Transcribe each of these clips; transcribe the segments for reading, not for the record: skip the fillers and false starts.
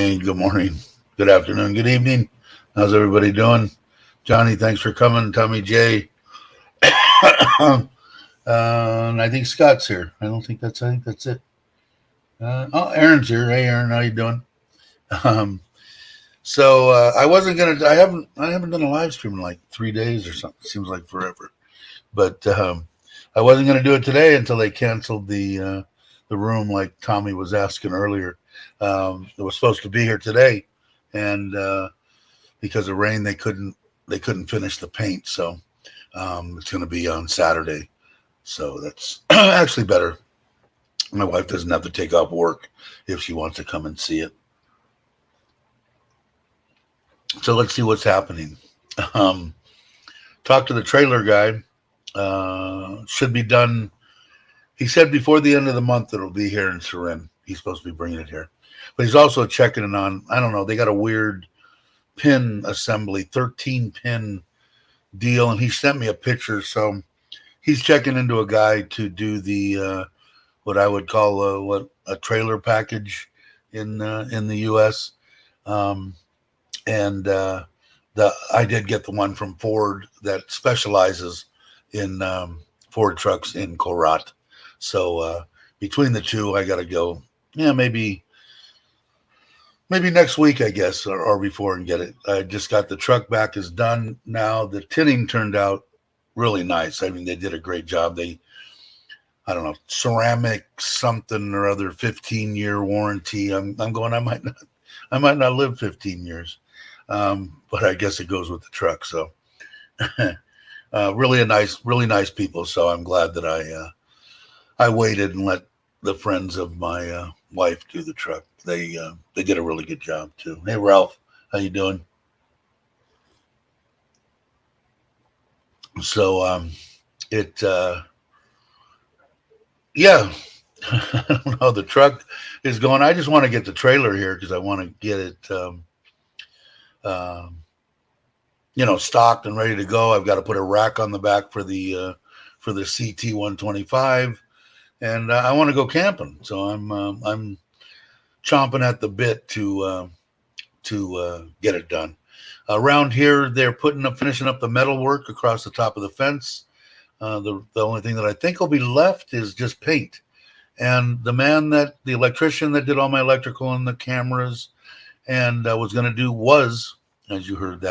morning, good morning, good afternoon, good evening. How's everybody doing? Johnny, thanks for coming. Tommy J. And I think Scott's here. I think that's it. Aaron's here. Hey, Aaron, how you doing? Um, I wasn't gonna. I haven't done a live stream in like 3 days or something. Seems like forever. But I wasn't gonna do it today until they canceled the room, like Tommy was asking earlier. It was supposed to be here today, and because of rain, they couldn't finish the paint. So it's going to be on Saturday. So that's actually better. My wife doesn't have to take off work if she wants to come and see it. So let's see what's happening. Talk to the trailer guy. Should be done. He said before the end of the month it'll be here in Surin. He's supposed to be bringing it here. But he's also checking it on, I don't know, they got a weird pin assembly, 13 pin deal, and he sent me a picture. So he's checking into a guy to do the what I would call a trailer package in the U.S. I did get the one from Ford that specializes in Ford trucks in Korat. So between the two, I got to go. Yeah, maybe next week, I guess, or before, and get it. I just got the truck back. Is done now. The tinning turned out really nice. I mean, they did a great job. I don't know, ceramic something or other, 15-year warranty. I'm going. I might not live 15 years, but I guess it goes with the truck. So really nice people. So I'm glad that I waited and let the friends of my wife do the truck. They did a really good job too. Hey Ralph, how you doing? So yeah, I don't know. The truck is going. I just want to get the trailer here because I want to get it stocked and ready to go. I've got to put a rack on the back for the CT 125, and I want to go camping. So I'm chomping at the bit to get it done. Around here, they're finishing up the metal work across the top of the fence. The only thing that I think will be left is just paint. And the electrician that did all my electrical and the cameras and was going to do as you heard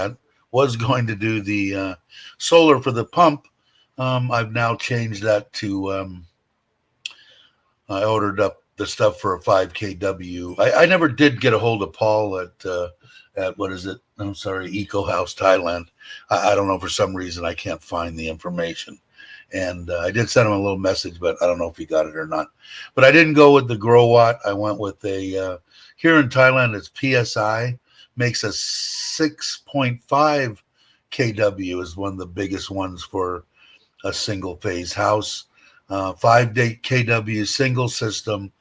was going to do the solar for the pump. I've now changed that to I ordered up the stuff for a 5 kW. I never did get a hold of Paul at what is it? I'm sorry, Eco House, Thailand. I don't know, for some reason I can't find the information. And I did send him a little message, but I don't know if he got it or not. But I didn't go with the grow watt. I went with here in Thailand, it's PSI, makes a 6.5 kW is one of the biggest ones for a single phase house. 5 kW single system.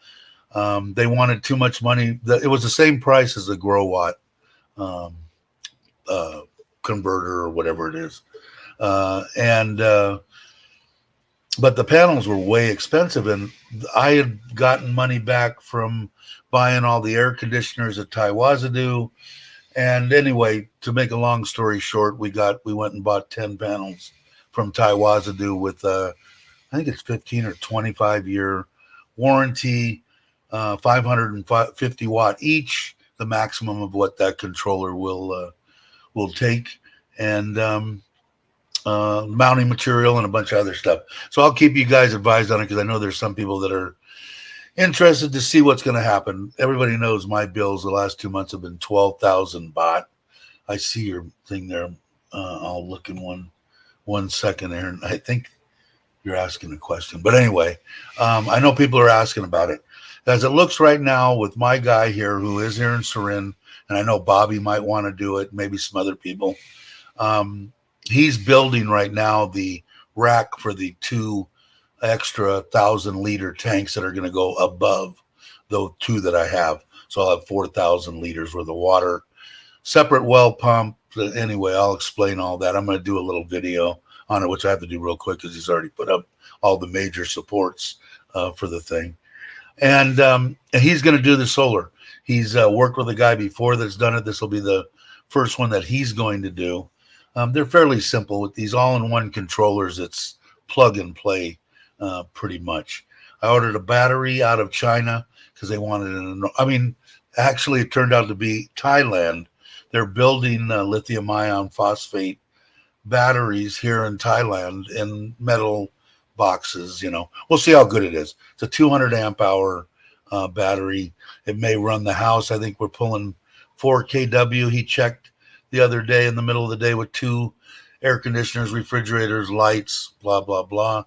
They wanted too much money. It was the same price as the grow watt converter or whatever it is. But the panels were way expensive, and I had gotten money back from buying all the air conditioners at Taiwazadu. And anyway, to make a long story short, we went and bought 10 panels from Taiwazadu with I think it's 15 or 25 year warranty, 550 watt each, the maximum of what that controller will take, and mounting material and a bunch of other stuff. So I'll keep you guys advised on it because I know there's some people that are interested to see what's going to happen. Everybody knows my bills the last 2 months have been 12,000 baht. I see your thing there. I'll look in one second, Aaron. I think you're asking a question. But anyway, I know people are asking about it. As it looks right now with my guy here who is here in Surin, and I know Bobby might want to do it, maybe some other people. He's building right now the rack for the 2 extra 1,000-liter tanks that are going to go above the 2 that I have. So I'll have 4,000 liters worth of water, separate well pump. Anyway, I'll explain all that. I'm going to do a little video on it, which I have to do real quick because he's already put up all the major supports for the thing. And he's going to do the solar. He's worked with a guy before that's done it. This will be the first one that he's going to do. They're fairly simple with these all-in-one controllers. It's plug and play, pretty much. I ordered a battery out of China because they wanted an. I mean, actually, it turned out to be Thailand. They're building lithium ion phosphate batteries here in Thailand in metal boxes. We'll see how good it is. It's a 200 amp hour battery. It may run the house. I think we're pulling 4 kW. He checked the other day in the middle of the day with 2 air conditioners, refrigerators, lights, blah, blah, blah.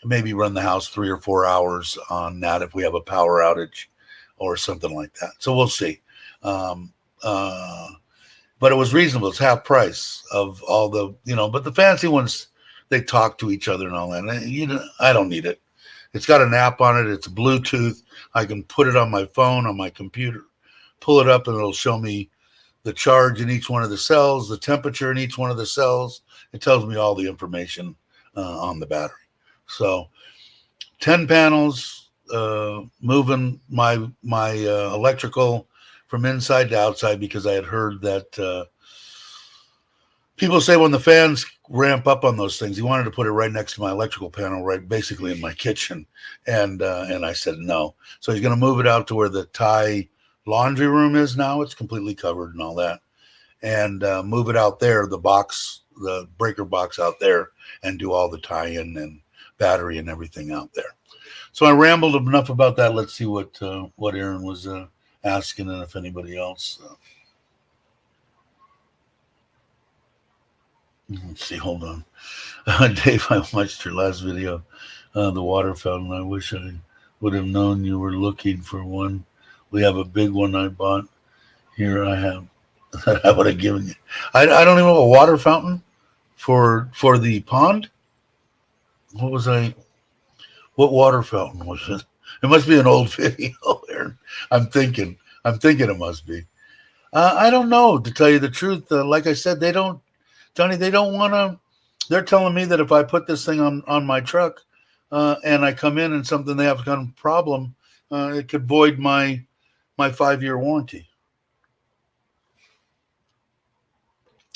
Maybe run the house 3 or 4 hours on that if we have a power outage or something like that. So we'll see. Um, uh, but it was reasonable. It's half price of all the, but the fancy ones, they talk to each other and all that. And, I don't need it. It's got an app on it. It's Bluetooth. I can put it on my phone, on my computer, pull it up, and it'll show me the charge in each one of the cells, the temperature in each one of the cells. It tells me all the information on the battery. So 10 panels, moving my electrical from inside to outside, because I had heard that people say when the fans ramp up on those things, he wanted to put it right next to my electrical panel, right basically in my kitchen. And I said no. So he's going to move it out to where the Thai laundry room is now. It's completely covered and all that. And move it out there, the breaker box out there, and do all the tie-in and battery and everything out there. So I rambled enough about that. Let's see what Aaron was asking, and if anybody else. Let's see. Hold on, Dave. I watched your last video, the water fountain. I wish I would have known you were looking for one. We have a big one I bought. Here I have. That I would have given you. I don't even know a water fountain for the pond. What water fountain was it? It must be an old video there. I'm thinking it must be. I don't know, to tell you the truth. Like I said, Johnny, they don't want to. They're telling me that if I put this thing on my truck and I come in and something, they have a kind of problem, it could void my 5-year warranty.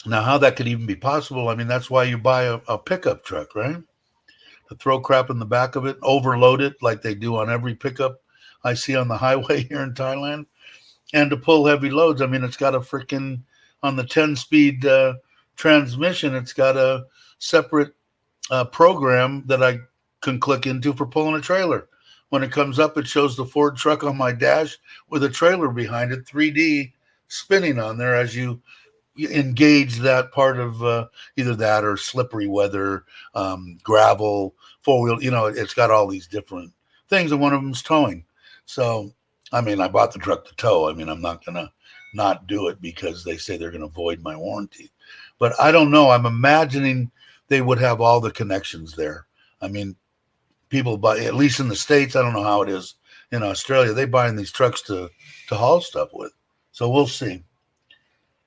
Now, how that could even be possible, I mean, that's why you buy a pickup truck, right? To throw crap in the back of it, overload it like they do on every pickup I see on the highway here in Thailand, and to pull heavy loads. I mean, it's got a freaking, on the 10-speed transmission, it's got a separate program that I can click into for pulling a trailer. When it comes up, it shows the Ford truck on my dash with a trailer behind it, 3D spinning on there as you engage that part of either that or slippery weather, gravel, 4-wheel. It's got all these different things, and one of them's towing. So, I mean, I bought the truck to tow. I mean, I'm not going to not do it because they say they're going to void my warranty. But I don't know. I'm imagining they would have all the connections there. I mean, people buy, at least in the States, I don't know how it is in Australia, they buying these trucks to haul stuff with. So we'll see.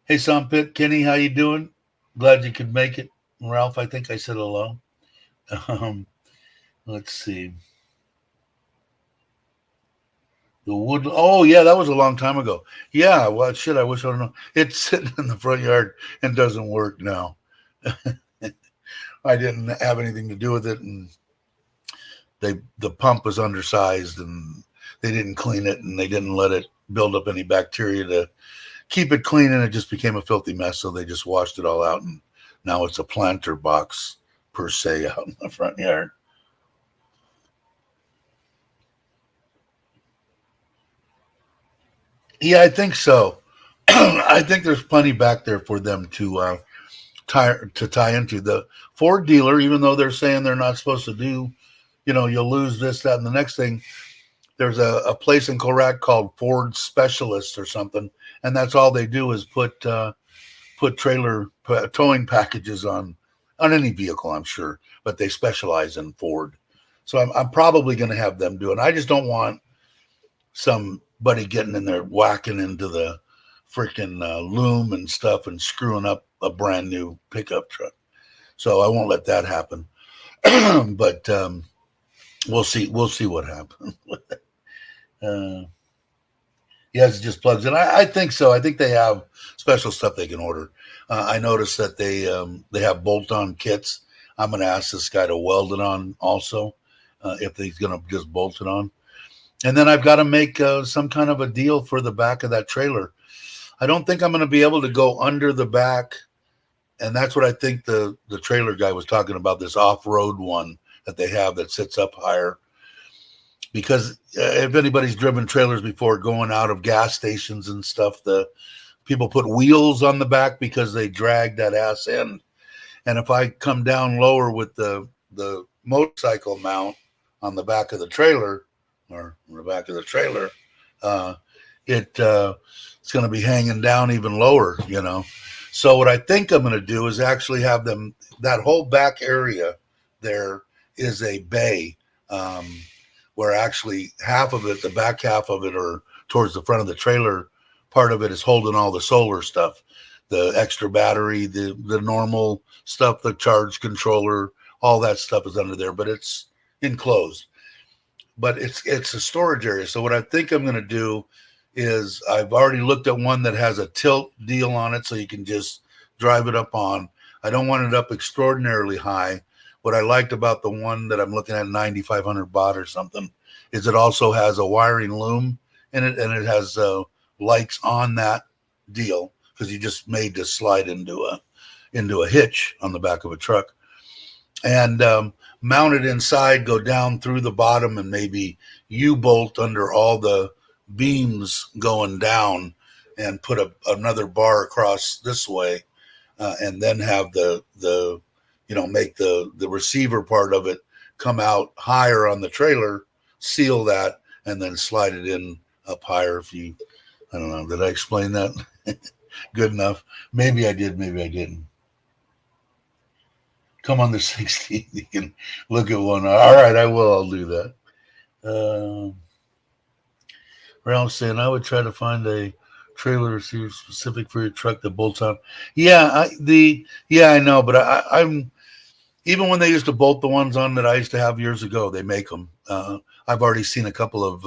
Hey, Sampit, Kenny, how you doing? Glad you could make it. Ralph, I think I said hello. Let's see. The wood. Oh, yeah, that was a long time ago. Yeah, well, shit, I wish I don't know. It's sitting in the front yard and doesn't work now. I didn't have anything to do with it, and the pump was undersized, and they didn't clean it, and they didn't let it build up any bacteria to keep it clean, and it just became a filthy mess. So they just washed it all out, and now it's a planter box per se out in the front yard. Yeah, I think so. I think there's plenty back there for them to tie into. The Ford dealer, even though they're saying they're not supposed to do, you'll lose this, that, and the next thing. There's a place in Korak called Ford Specialists or something, and that's all they do is put trailer towing packages on any vehicle, I'm sure, but they specialize in Ford. So I'm probably going to have them do it. I just don't want somebody getting in there whacking into the freaking loom and stuff and screwing up a brand new pickup truck. So I won't let that happen. But we'll see what happens. Yes, it just plugs in. I think so. I think they have special stuff they can order. I noticed that they have bolt-on kits. I'm going to ask this guy to weld it on also, if he's going to just bolt it on. And then I've got to make some kind of a deal for the back of that trailer. I don't think I'm going to be able to go under the back, and that's what I think the trailer guy was talking about, this off-road one that they have that sits up higher. Because if anybody's driven trailers before, going out of gas stations and stuff, the people put wheels on the back because they drag that ass in. And if I come down lower with the motorcycle mount on the back of the trailer, or the back of the trailer, uh, it's going to be hanging down even lower, you know. So what I think I'm going to do is actually have them, that whole back area there is a bay, where actually half of it, the back half of it, or towards the front of the trailer, part of it is holding all the solar stuff, the extra battery, the normal stuff, the charge controller, all that stuff is under there, but it's enclosed. But it's a storage area. So what I think I'm going to do is, I've already looked at one that has a tilt deal on it, so you can just drive it up on. I don't want it up extraordinarily high. What I liked about the one that I'm looking at, 9,500 baht or something, is it also has a wiring loom in it, and it has lights on that deal, because you just made to slide into a hitch on the back of a truck, and mounted inside, go down through the bottom, and maybe U-bolt under all the beams going down, and put another bar across this way, and then have the make the receiver part of it come out higher on the trailer, seal that, and then slide it in up higher. If you, I don't know, did I explain that good enough? Maybe I did, maybe I didn't. Come on the 16th, you can look at one. All right, I will. I'll do that. Ralph saying, I would try to find a trailer receiver specific for your truck that bolts on. Yeah, I know, but I'm, even when they used to bolt the ones on that I used to have years ago, they make them. I've already seen a couple of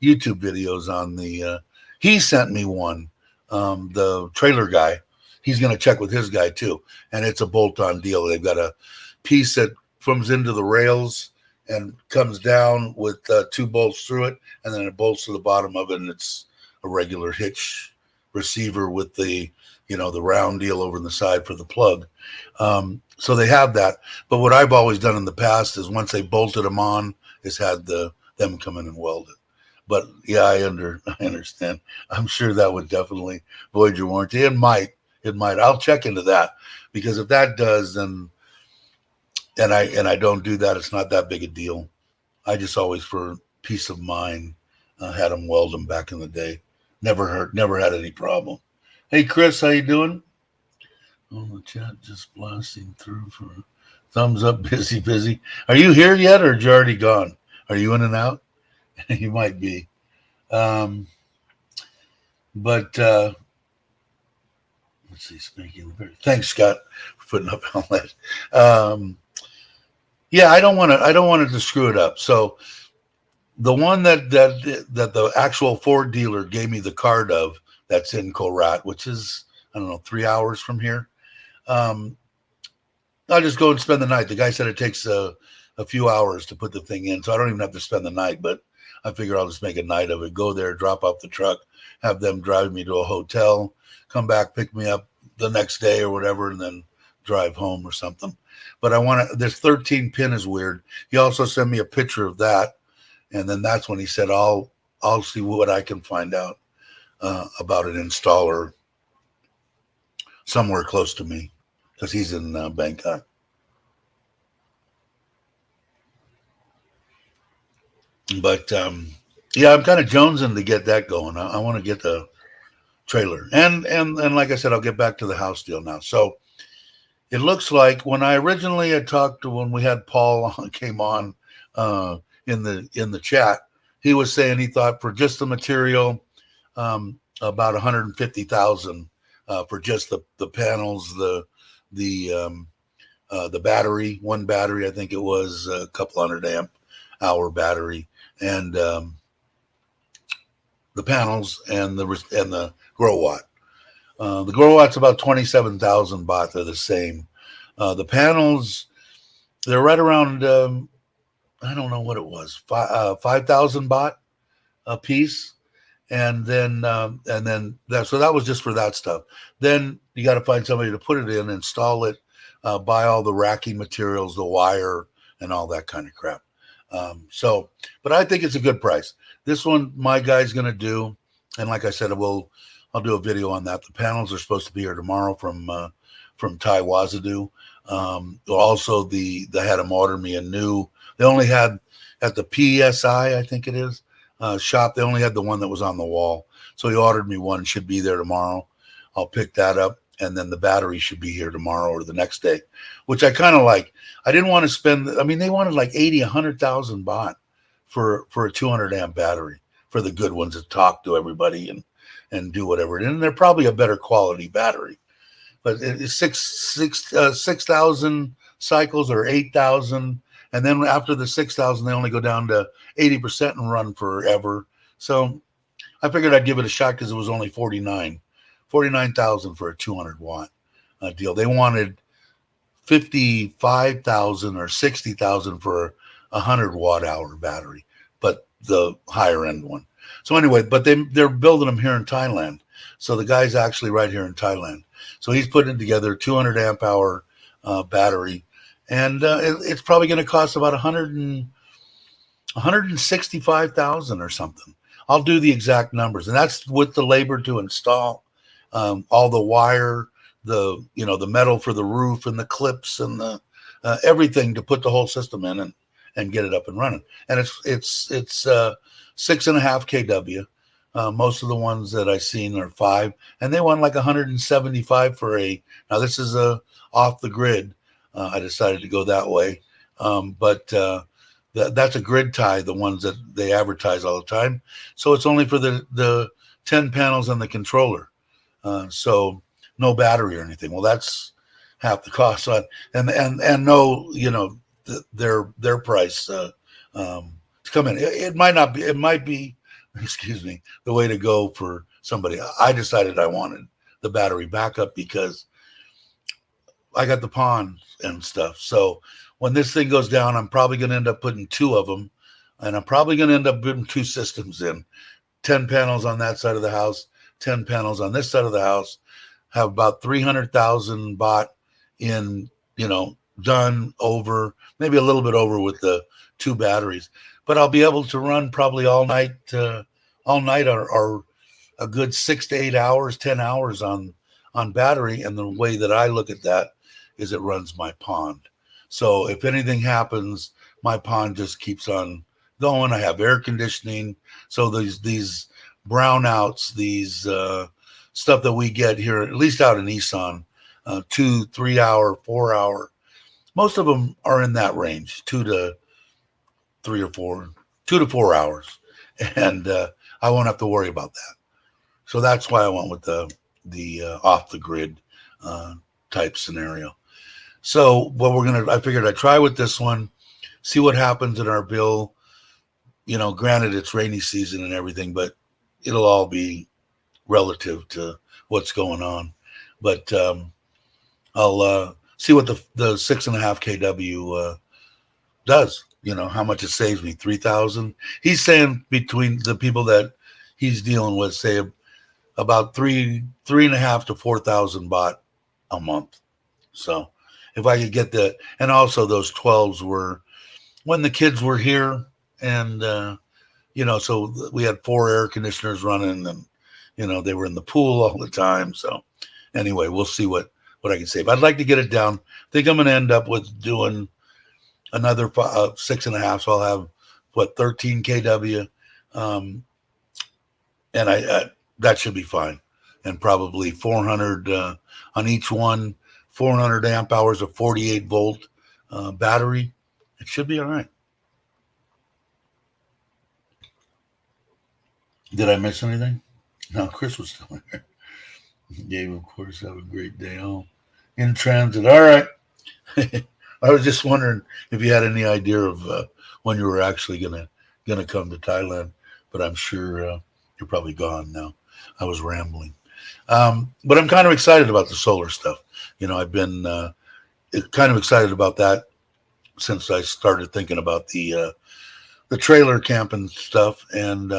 YouTube videos on the. He sent me one, the trailer guy. He's going to check with his guy too, and it's a bolt-on deal. They've got a piece that comes into the rails and comes down with two bolts through it, and then it bolts to the bottom of it, and it's a regular hitch receiver with the the round deal over the side for the plug. So they have that. But what I've always done in the past is, once they bolted them on, is had them come in and weld it. But yeah, I understand. I'm sure that would definitely void your warranty. It might. I'll check into that, because if that does, then and I don't do that, it's not that big a deal. I just always, for peace of mind, had them weld them back in the day. Never had any problem. Hey Chris, how you doing? Oh, the chat just blasting through for thumbs up. Busy. Are you here yet, or are you already gone? Are you in and out? You might be. But let's see. Thanks, Scott, for putting up all that. Yeah, I don't want to screw it up. So the one that the actual Ford dealer gave me the card of, that's in Korat, which is, I don't know, 3 hours from here. I'll just go and spend the night. The guy said it takes a few hours to put the thing in, so I don't even have to spend the night, but I figure I'll just make a night of it. Go there, drop off the truck, have them drive me to a hotel, come back, pick me up the next day or whatever, and then drive home or something. But I want to, this 13 pin is weird. He also sent me a picture of that, and then that's when he said, I'll see what I can find out about an installer somewhere close to me, because he's in Bangkok. But yeah, I'm kind of jonesing to get that going. I want to get the trailer, and like I said, I'll get back to the house deal now. So it looks like, when I originally had talked to, when we had Paul on, came on in the chat, he was saying he thought for just the material, about 150,000 for just the panels, the battery, one battery, I think it was a couple hundred amp hour battery, and the panels and the grow watt. The grow watt's about 27,000 baht. They're the same. The panels, they're right around I don't know what it was, 5,000 baht a piece. And then that was just for that stuff. Then you got to find somebody to put it in, install it, buy all the racking materials, the wire, and all that kind of crap. But I think it's a good price. This one, my guy's going to do, and like I said, I'll do a video on that. The panels are supposed to be here tomorrow from Thai Wazadu. Also, they had them order me a new. They only had at the PSI, I think it is, shop. They only had the one that was on the wall. So he ordered me one. Should be there tomorrow. I'll pick that up, and then the battery should be here tomorrow or the next day, which I kind of like. I didn't want to spend. I mean, they wanted like 100,000 baht for a 200 amp battery for the good ones that talk to everybody and do whatever. And they're probably a better quality battery. But it's 6,000 cycles or 8,000, and then after the 6,000, they only go down to 80% and run forever. So I figured I'd give it a shot because it was only 49,000 for a 200 watt deal. They wanted 55,000 or 60,000 for a 100 watt hour battery, but the higher end one. So anyway, but they're building them here in Thailand. So the guy's actually right here in Thailand. So he's putting together a 200 amp hour battery, and it's probably going to cost about 165,000 or something. I'll do the exact numbers, and that's with the labor to install all the wire, the metal for the roof and the clips and the everything to put the whole system in and get it up and running. And it's 6.5 kW. Most of the ones that I've seen are 5, and they want like 175 for now this is a off the grid. I decided to go that way. But that's a grid tie, the ones that they advertise all the time. So it's only for the 10 panels and the controller. So no battery or anything. Well, that's half the cost. And no, their price to come in. It might be, excuse me, the way to go for somebody. I decided I wanted the battery backup because I got the pond and stuff. So when this thing goes down, I'm probably going to end up putting 2 of them, and I'm probably going to end up putting 2 systems in. 10 panels on that side of the house, 10 panels on this side of the house. Have about 300,000 baht in, done over, maybe a little bit over with the 2 batteries. But I'll be able to run probably all night or a good 6 to 8 hours, 10 hours on battery. And the way that I look at that is it runs my pond. So if anything happens, my pond just keeps on going. I have air conditioning. So these brownouts, these stuff that we get here, at least out in Isan, 2, 3 hour, 4 hour, most of them are in that range, 2 to 4 hours, and I won't have to worry about that. So that's why I went with the off the grid type scenario. So I figured I'd try with this one, see what happens in our bill. Granted it's rainy season and everything, but it'll all be relative to what's going on. But I'll see what the 6.5 kW does. How much it saves me, 3,000. He's saying between the people that he's dealing with, say about 3.5 to 4,000 baht a month. So if I could get that, and also those 12s were when the kids were here, and so we had 4 air conditioners running, and they were in the pool all the time. So anyway, we'll see what I can save. I'd like to get it down. I think I'm going to end up with doing another 6.5. So I'll have 13 kW, and I that should be fine. And probably 400 on each one, 400 amp hours of 48 volt battery. It should be all right. Did I miss anything? No, Chris was still here. Dave, of course, have a great day. Oh, in transit. All right. I was just wondering if you had any idea of when you were actually gonna come to Thailand, but I'm sure You're probably gone now. I was rambling. But I'm kind of excited about the solar stuff. I've been kind of excited about that since I started thinking about the trailer camping stuff, and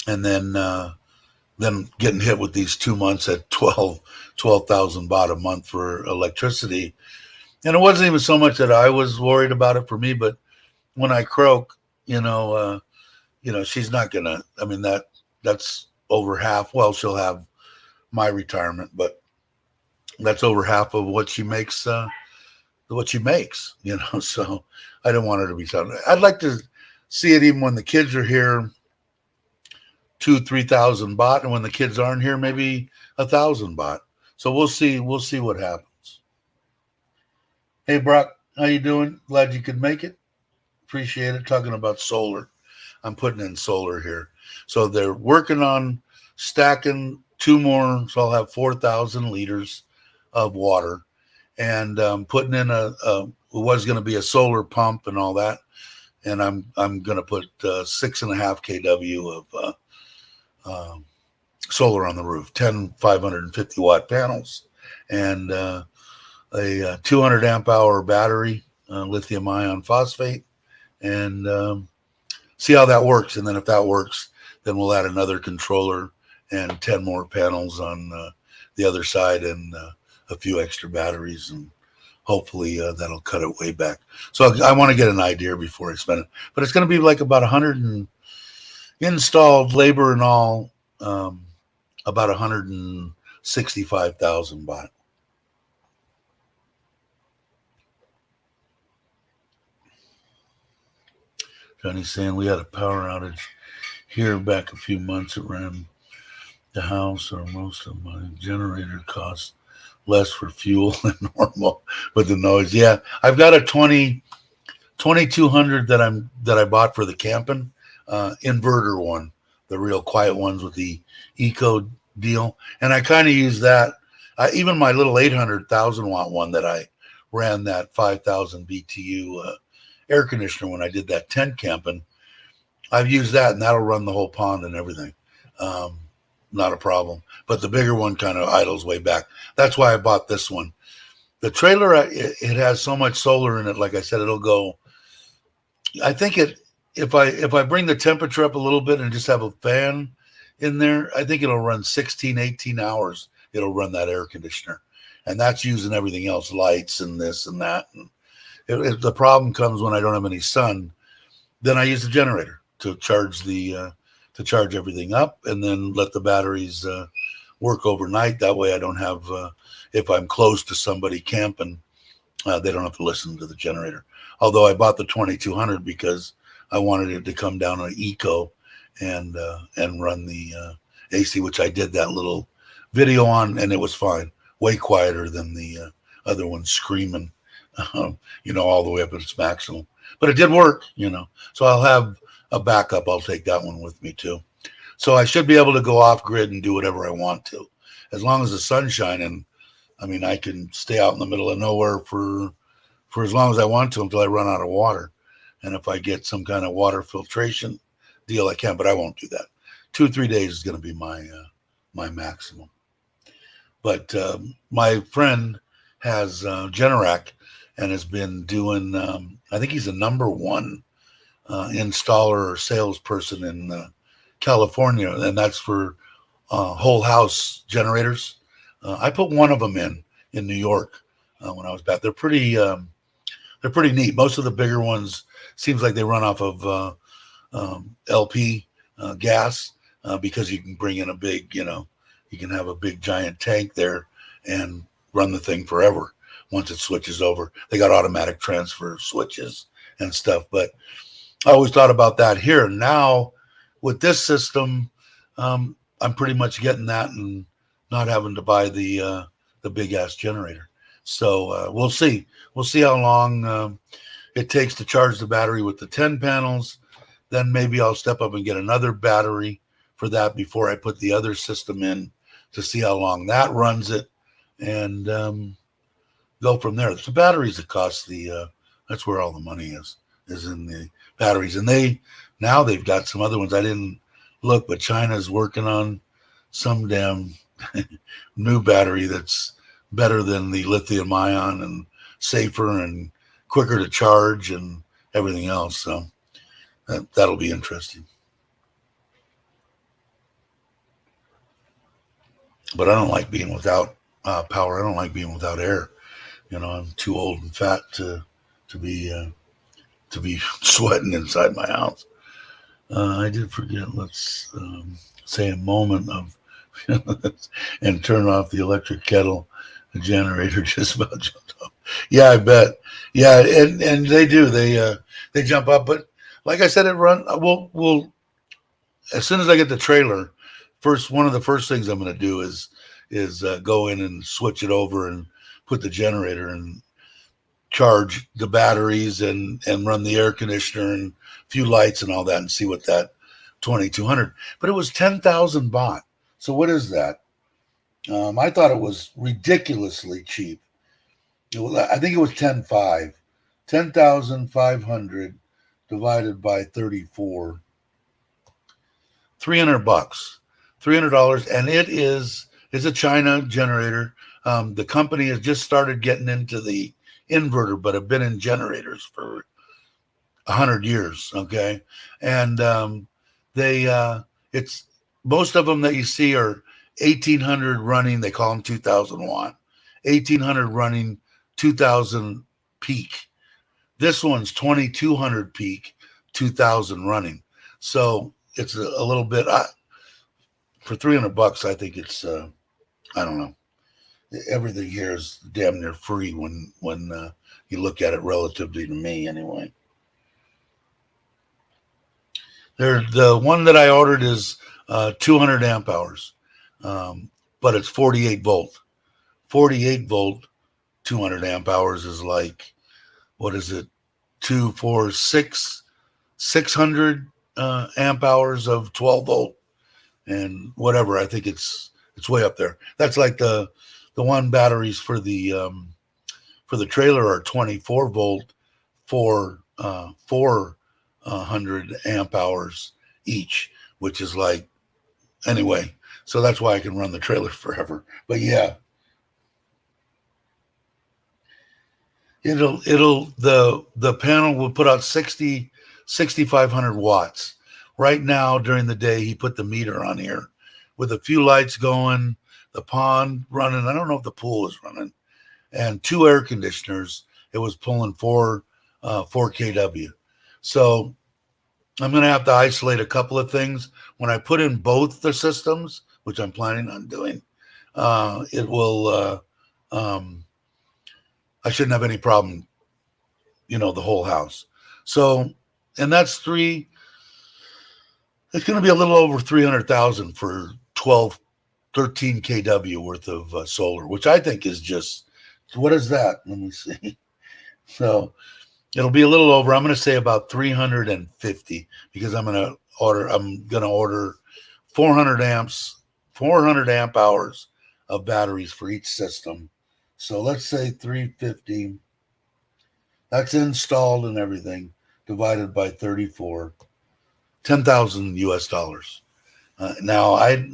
then getting hit with these 2 months at 12,000 baht a month for electricity. And it wasn't even so much that I was worried about it for me, but when I croak, she's not gonna. I mean, that's over half. Well, she'll have my retirement, but that's over half of what she makes. So I don't want her to be something. I'd like to see it even when the kids are here, 2,000-3,000 baht, and when the kids aren't here, maybe 1,000 baht. So we'll see what happens. Hey Brock, how you doing? Glad you could make it. Appreciate it. Talking about solar. I'm putting in solar here. So they're working on stacking 2 more, so I'll have 4,000 liters of water, and putting in it was going to be a solar pump and all that, and I'm going to put 6.5 kW of solar on the roof, 10 550 watt panels, and a 200 amp hour battery, lithium ion phosphate, and see how that works. And then if that works, then we'll add another controller and 10 more panels on the other side, and a few extra batteries, and hopefully that'll cut it way back. So I want to get an idea before I spend it, but it's going to be like about 100 and installed labor and all, about 165,000 baht. Johnny's saying we had a power outage here back a few months. It ran the house, or most of my generator costs less for fuel than normal with the noise. Yeah, I've got a 2200 that I bought for the camping, inverter one, the real quiet ones with the eco deal, and I kind of use that. Even my little 800,000 watt one that I ran, that 5,000 BTU air conditioner when I did that tent camping, I've used that, and that'll run the whole pond and everything. Not a problem. But the bigger one kind of idles way back. That's why I bought this one. The trailer, it has so much solar in it. Like I said, it'll go. I think if I bring the temperature up a little bit and just have a fan in there, I think it'll run 16, 18 hours. It'll run that air conditioner, and that's using everything else, lights and this and that. And if the problem comes when I don't have any sun, then I use the generator to charge everything up, and then let the batteries work overnight. That way I don't have, if I'm close to somebody camping, they don't have to listen to the generator. Although I bought the 2200 because I wanted it to come down on eco and run the AC, which I did that little video on, and it was fine. Way quieter than the other one screaming, all the way up at its maximum. But it did work, So I'll have a backup. I'll take that one with me too. So I should be able to go off grid and do whatever I want to, as long as the sun's shining. I mean, I can stay out in the middle of nowhere for as long as I want to until I run out of water. And if I get some kind of water filtration deal, I can, but I won't do that. 2-3 days is going to be my maximum. But my friend has Generac and has been doing, I think he's a #1 installer or salesperson in California, and that's for whole house generators. I put one of them in New York when I was back. They're pretty neat. Most of the bigger ones seems like they run off of LP gas, because you can bring in a big, you can have a big giant tank there and run the thing forever once it switches over. They got automatic transfer switches and stuff, but I always thought about that here. Now with this system, I'm pretty much getting that and not having to buy the big ass generator. So we'll see how long it takes to charge the battery with the 10 panels. Then maybe I'll step up and get another battery for that before I put the other system in, to see how long that runs it, and go from there. It's the batteries that cost that's where all the money is in the batteries. And they've got some other ones. I didn't look, but China's working on some damn new battery that's better than the lithium ion and safer and quicker to charge and everything else. So that'll be interesting. But I don't like being without power. I don't like being without air. I'm too old and fat to be sweating inside my house. I did forget. Let's say a moment of and turn off the electric kettle. The generator just about jumped up. Yeah, I bet. Yeah, and they do. They jump up. But like I said, it run. We'll as soon as I get the trailer, one of the first things I'm going to do is go in and switch it over and put the generator and charge the batteries and run the air conditioner and a few lights and all that and see what that 2200. But it was 10,000 baht. So what is that? I thought it was ridiculously cheap. I think it was 10.5. 10,500 divided by 34. $300. $300, and it's a China generator. The company has just started getting into the inverter, but have been in generators for 100 years. Okay, and it's most of them that you see are 1,800 running. They call them 2,000 watt. 1,800 running, 2,000 peak. This one's 2,200 peak, 2,000 running. So it's a little bit for $300. I think it's I don't know. Everything here is damn near free when you look at it relatively to me, anyway. The one that I ordered is 200 amp hours, but it's 48 volt. 48 volt, 200 amp hours is like, what is it? 600 amp hours of 12 volt and whatever. I think it's way up there. That's like the one batteries for the trailer are 24 volt for 400 amp hours each, which is like, anyway. So that's why I can run the trailer forever. But yeah, the panel will put out 6,500 watts. Right now during the day, he put the meter on here with a few lights going, the pond running. I don't know if the pool is running, and 2 air conditioners. It was pulling 4 kW. So I'm going to have to isolate a couple of things. When I put in both the systems, which I'm planning on doing, it will, I shouldn't have any problem, the whole house. So, and that's it's going to be a little over 300,000 for 13 kW worth of solar, which I think is just, what is that? Let me see. So it'll be a little over, I'm going to say about 350, because I'm going to order 400 amp hours of batteries for each system. So let's say 350. That's installed and everything, divided by 34, 10,000 US dollars. Now I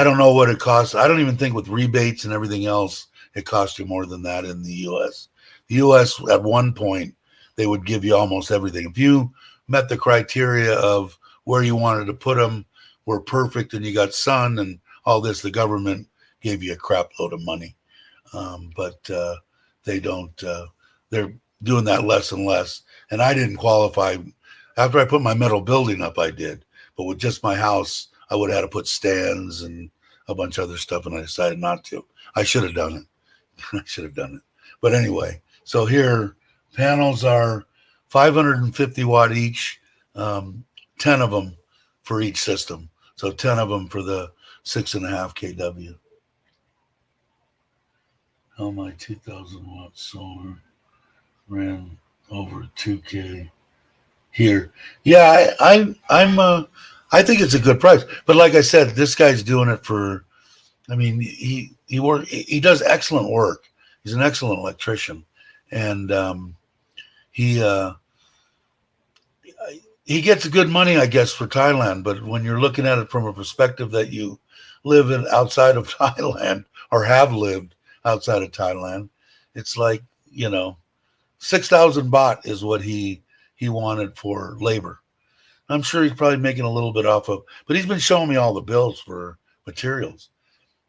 don't know what it costs. I don't even think with rebates and everything else, it costs you more than that in the US. The US at one point, they would give you almost everything. If you met the criteria of where you wanted to put them, were perfect, and you got sun and all this, the government gave you a crap load of money. But they don't, they're doing that less and less. And I didn't qualify. After I put my metal building up, I did. But with just my house, I would have had to put stands and a bunch of other stuff, and I decided not to. I should have done it. I should have done it. But anyway, so here, panels are 550 watt each, 10 of them for each system. So 10 of them for the 6.5 kW. How my 2,000 watt solar ran over 2K here. Yeah, I think it's a good price. But like I said, this guy's doing it for, I mean, he does excellent work. He's an excellent electrician. And he gets good money, I guess, for Thailand. But when you're looking at it from a perspective that you live in outside of Thailand or have lived outside of Thailand, it's like, 6,000 baht is what he wanted for labor. I'm sure he's probably making a little bit off of, but he's been showing me all the bills for materials.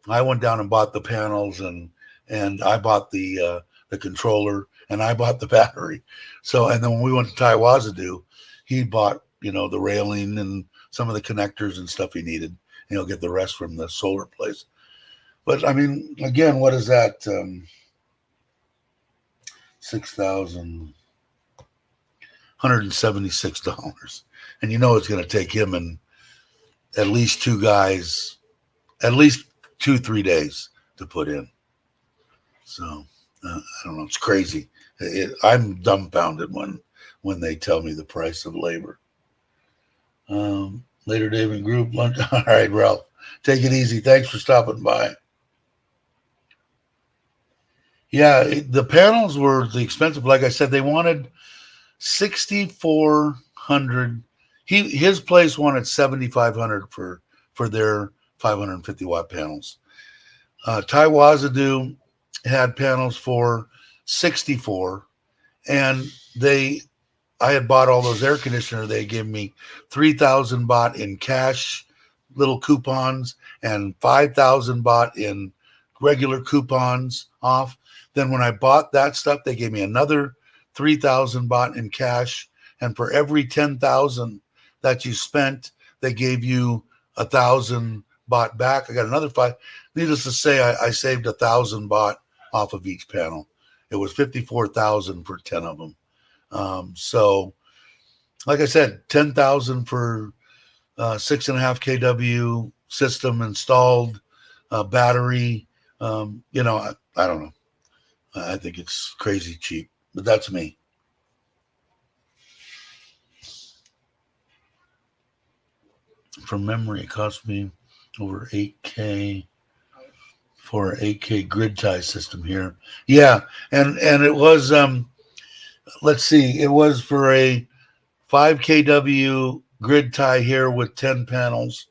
I went down and bought the panels, and I bought the controller, and I bought the battery. So, and then when we went to Taiwazadu, he bought the railing and some of the connectors and stuff he needed. And he'll get the rest from the solar place. But I mean, again, what is that? 6,176, and it's going to take him and at least two guys, at least 2-3 days to put in. So I don't know. It's crazy. I'm dumbfounded when they tell me the price of labor. Later, David Group lunch. All right, Ralph. Take it easy. Thanks for stopping by. Yeah, the panels were the expensive. Like I said, they wanted 6,400. His place wanted 7,500 for their 550-watt panels. Taiwazadu had panels for 64, and I had bought all those air conditioner. They gave me 3,000 baht in cash, little coupons, and 5,000 baht in regular coupons off. Then when I bought that stuff, they gave me another 3,000 baht in cash, and for every 10,000 that you spent, they gave you 1,000 baht back. I got another 5. Needless to say, I saved 1,000 baht off of each panel. It was 54,000 for 10 of them. So, like I said, 10,000 for 6.5 kW system installed, battery. I don't know. I think it's crazy cheap, but that's me. From memory, it cost me over 8K for an 8K grid tie system here. Yeah, and it was let's see, it was for a 5 kW grid tie here with 10 panels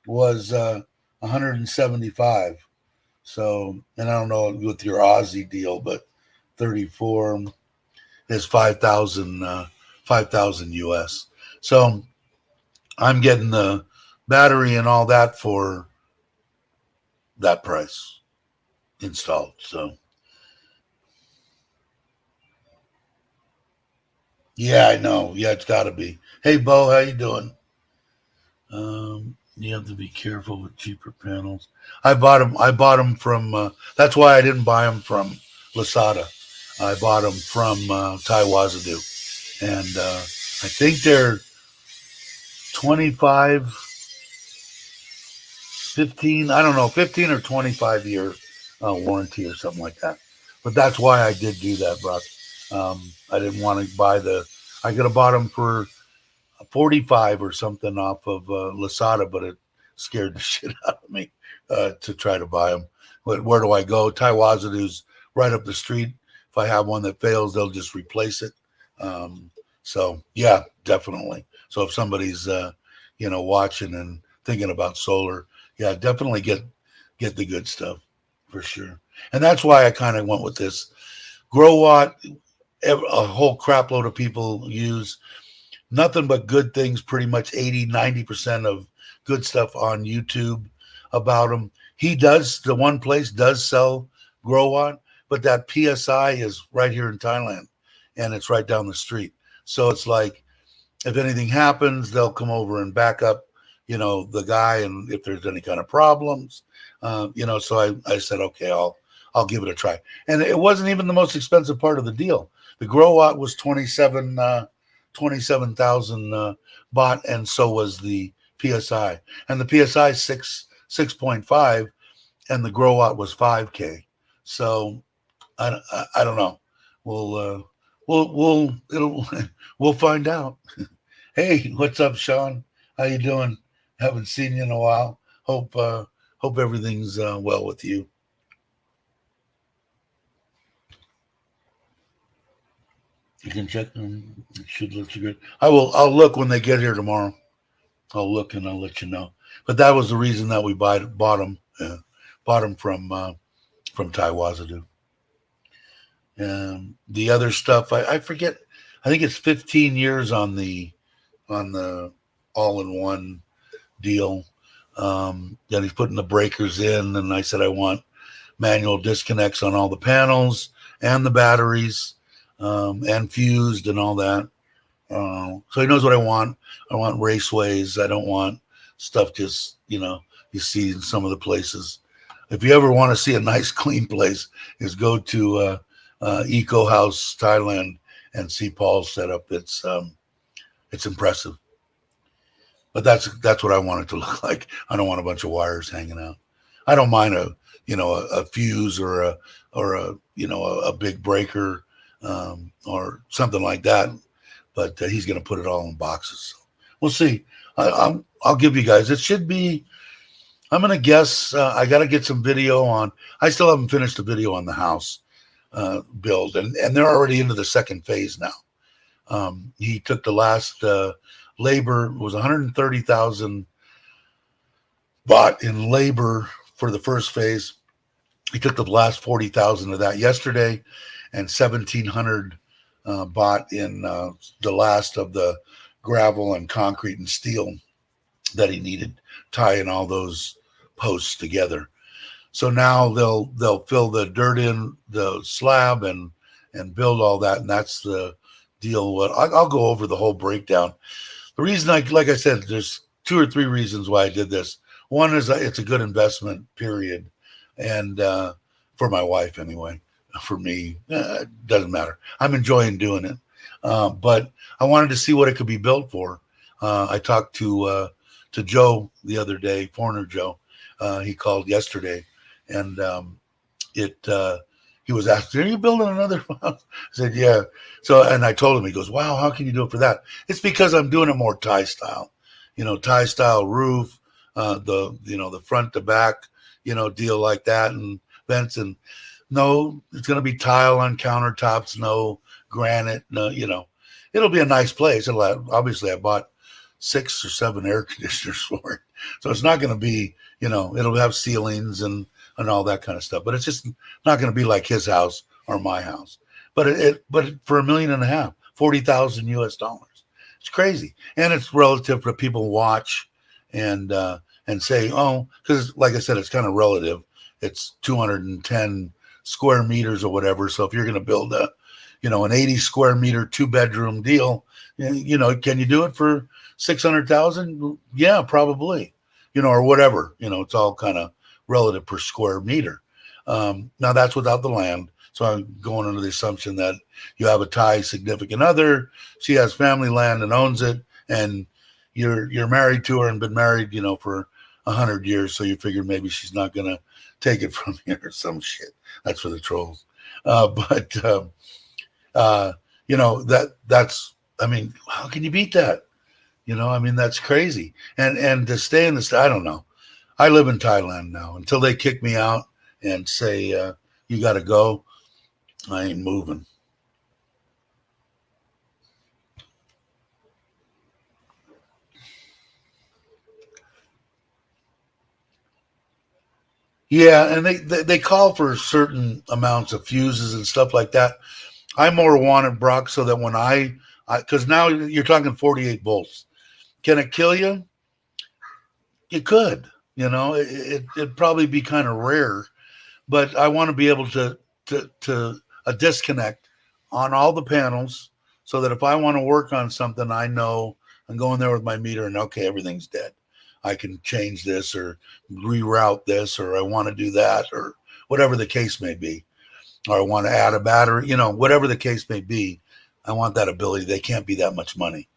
was 175. So, and I don't know with your Aussie deal, but 34 is 5,000 5,000 US. So I'm getting the battery and all that for that price installed. So yeah, I know. Yeah, it's got to be. Hey, Bo, how you doing? You have to be careful with cheaper panels. I bought them. From. That's why I didn't buy them from Lasada. I bought them from Taiwazadu, and I think they're 25, 15. I don't know, 15 or 25-year warranty or something like that. But that's why I did do that, Brock. I didn't want to buy I could have bought them for 45 or something off of Lasada, but it scared the shit out of me to try to buy them. But where do I go? Taiwazadu's right up the street. If I have one that fails, they'll just replace it. So yeah, definitely. So if somebody's watching and thinking about solar, yeah, definitely get the good stuff for sure. And that's why I kind of went with this Grow Watt. A whole crap load of people use nothing but good things, pretty much 80-90% of good stuff on YouTube about him. The one place does sell Grow Watt, but that PSI is right here in Thailand, and it's right down the street. So it's like, if anything happens, they'll come over and back up, the guy, and if there's any kind of problems, so I said, okay, I'll give it a try. And it wasn't even the most expensive part of the deal. The Grow Watt was 27,000 baht, and so was the PSI. And the PSI 6.5, and the Grow Watt was 5K. So I don't know. We'll find out. Hey, what's up, Sean? How you doing? Haven't seen you in a while. Hope everything's well with you. You can check them. It should look good. I'll look when they get here tomorrow. I'll look and I'll let you know. But that was the reason that we bought them. Bought them from Taiwazadu. The other stuff I forget. I think it's 15 years on the all-in-one deal. Then he's putting the breakers in, and I said I want manual disconnects on all the panels and the batteries, and fused and all that. So he knows what I want. I want raceways. I don't want stuff just, you see in some of the places. If you ever want to see a nice, clean place, is go to Eco House Thailand and see Paul's setup. It's impressive. But that's what I want it to look like. I don't want a bunch of wires hanging out. I don't mind a fuse or a big breaker, or something like that. But he's going to put it all in boxes. So we'll see. I'll give you guys. It should be. I'm going to guess. I got to get some video on. I still haven't finished the video on the house build, and they're already into the second phase now. He took the last labor, was 130,000 baht in labor for the first phase. He took the last 40,000 of that yesterday, and 1,700 baht in the last of the gravel and concrete and steel that he needed, tying all those posts together. So now they'll fill the dirt in the slab and build all that, and that's the deal. I'll go over the whole breakdown. The reason, like I said, there's 2 or 3 reasons why I did this. One is it's a good investment, period, and for my wife anyway. For me, it doesn't matter. I'm enjoying doing it, but I wanted to see what it could be built for. I talked to Joe the other day, Foreigner Joe. He called yesterday, and he was asking, "Are you building another house?" I said, "Yeah." So, and I told him, he goes, "Wow, how can you do it for that?" It's because I'm doing it more Thai style, Thai style roof, the front to back, deal like that, and vents. And no, it's going to be tile on countertops, no granite, no, it'll be a nice place. Obviously, I bought 6 or 7 air conditioners for it, so it's not going to be, it'll have ceilings and all that kind of stuff. But it's just not going to be like his house or my house. But for $1.5 million, 40,000 US dollars, it's crazy, and it's relative for people to watch and say, oh, because like I said, it's kind of relative. It's 210 square meters or whatever. So if you're going to build an 80 square meter 2-bedroom deal, can you do it for 600,000? Yeah, probably, or whatever. It's all kind of relative per square meter. Now that's without the land. So I'm going under the assumption that you have a Thai significant other. She has family land and owns it, and you're married to her and been married, for 100 years. So you figure maybe she's not going to take it from you or some shit. That's for the trolls. That's, how can you beat that? That's crazy. And to stay in this, I don't know. I live in Thailand now. Until they kick me out and say, you got to go, I ain't moving. Yeah, and they call for certain amounts of fuses and stuff like that. I more wanted, Brock, so that when because now you're talking 48 volts. Can it kill you? It could. It'd probably be kind of rare, but I want to be able to a disconnect on all the panels, so that if I want to work on something, I know I'm going there with my meter and okay, everything's dead. I can change this or reroute this, or I want to do that, or whatever the case may be, or I want to add a battery, whatever the case may be. I want that ability. They can't be that much money,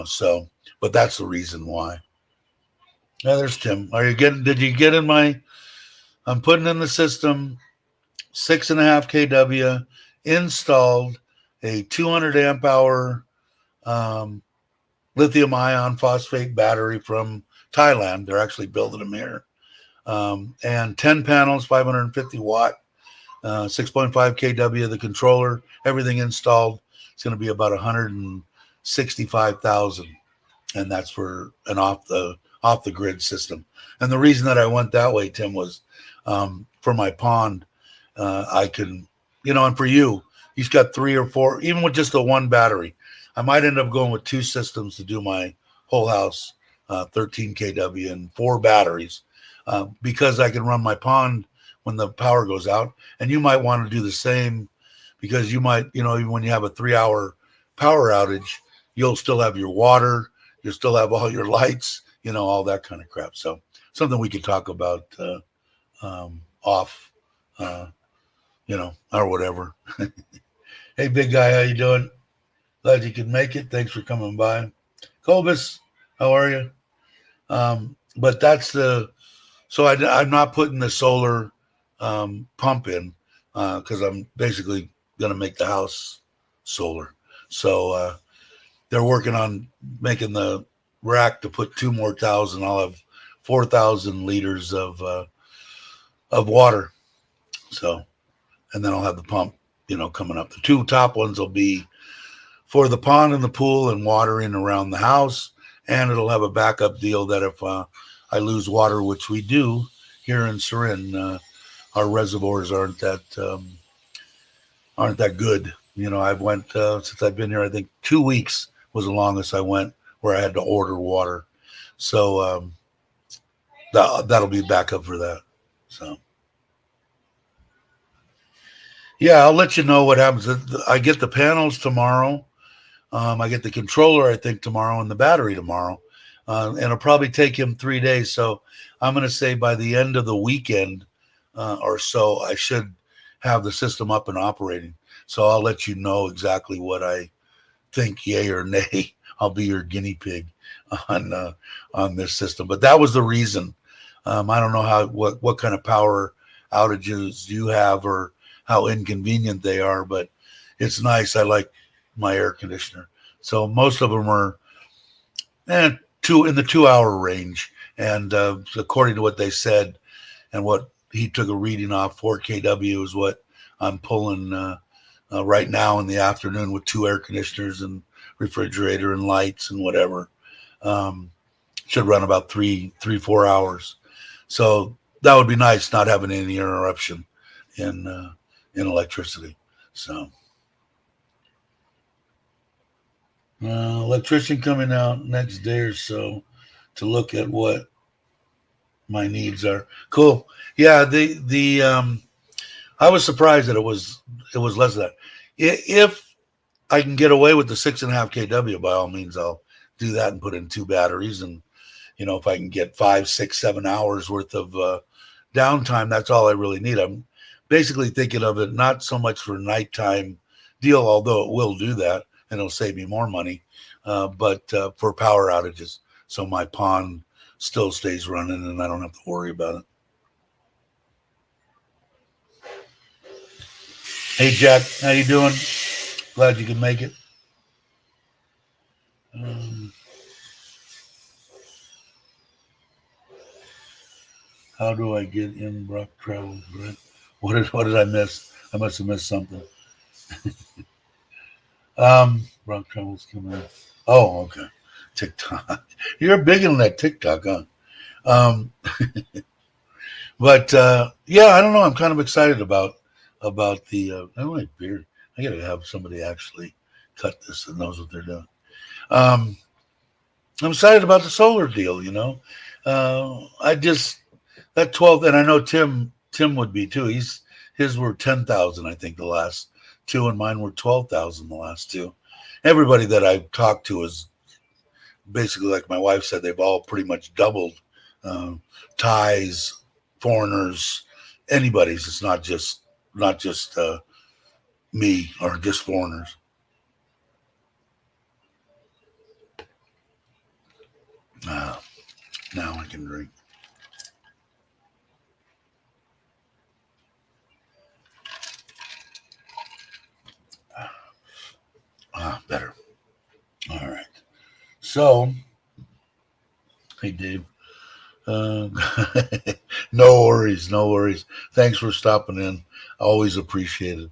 so, but that's the reason why. Yeah, there's Tim. Did you get in I'm putting in the system 6.5 kW installed, a 200 amp hour lithium ion phosphate battery from Thailand. They're actually building them here. And 10 panels, 550 watt, 6.5 kW of the controller, everything installed. It's going to be about 165,000, and that's for an off the grid system. And the reason that I went that way, Tim, was for my pond. I can, and for you, he's got 3 or 4, even with just the one battery. I might end up going with 2 systems to do my whole house, 13 kW and 4 batteries, because I can run my pond when the power goes out. And you might want to do the same, because you might, even when you have a 3-hour power outage, you'll still have your water, you'll still have all your lights, all that kind of crap. So something we could talk about off, or whatever. Hey, big guy, how you doing? Glad you could make it. Thanks for coming by. Cobus, how are you? But that's so I'm not putting the solar pump in because I'm basically going to make the house solar. So they're working on making the rack to put 2 more thousand. I'll have 4,000 liters of water. So, and then I'll have the pump, coming up. The 2 top ones will be for the pond and the pool and watering around the house. And it'll have a backup deal that if I lose water, which we do here in Surin, our reservoirs aren't that good. I've went since I've been here. I think 2 weeks was the longest I went where I had to order water. So that'll be backup for that. So yeah, I'll let you know what happens. I get the panels tomorrow. I get the controller, I think, tomorrow, and the battery tomorrow. And it'll probably take him 3 days. So I'm going to say by the end of the weekend or so, I should have the system up and operating. So I'll let you know exactly what I think, yay or nay. I'll be your guinea pig on this system. But that was the reason. I don't know what kind of power outages you have or how inconvenient they are, but it's nice. I like my air conditioner. So most of them are in the 2-hour range. And according to what they said and what he took a reading off, 4 kW is what I'm pulling right now in the afternoon with 2 air conditioners and refrigerator and lights and whatever. Should run about 4 hours. So that would be nice, not having any interruption in electricity. So electrician coming out next day or so to look at what my needs are. Cool. Yeah, I was surprised that it was less than that. If I can get away with the 6.5 kW, by all means, I'll do that and put in 2 batteries. And if I can get 5, 6, 7 hours worth of downtime, that's all I really need. I'm basically thinking of it not so much for nighttime deal, although it will do that and it'll save me more money, but for power outages, so my pond still stays running and I don't have to worry about it. Hey, Jack, how you doing? Glad you could make it. How do I get in Brock Travel? What did I miss? I must have missed something. Brock Travel's coming in. Oh, okay. TikTok. You're big on that TikTok, huh? But yeah, I don't know. I'm kind of excited about the. I don't like beard. I gotta have somebody actually cut this that knows what they're doing. I'm excited about the solar deal. That 12, and I know Tim would be too. His were 10,000, I think, the last 2, and mine were 12,000 the last 2. Everybody that I've talked to is basically, like my wife said, they've all pretty much doubled. Thais, foreigners, anybody's. It's not just me or just foreigners. Now I can drink. Better. All right. So, hey, Dave. No worries. Thanks for stopping in. Always appreciate it.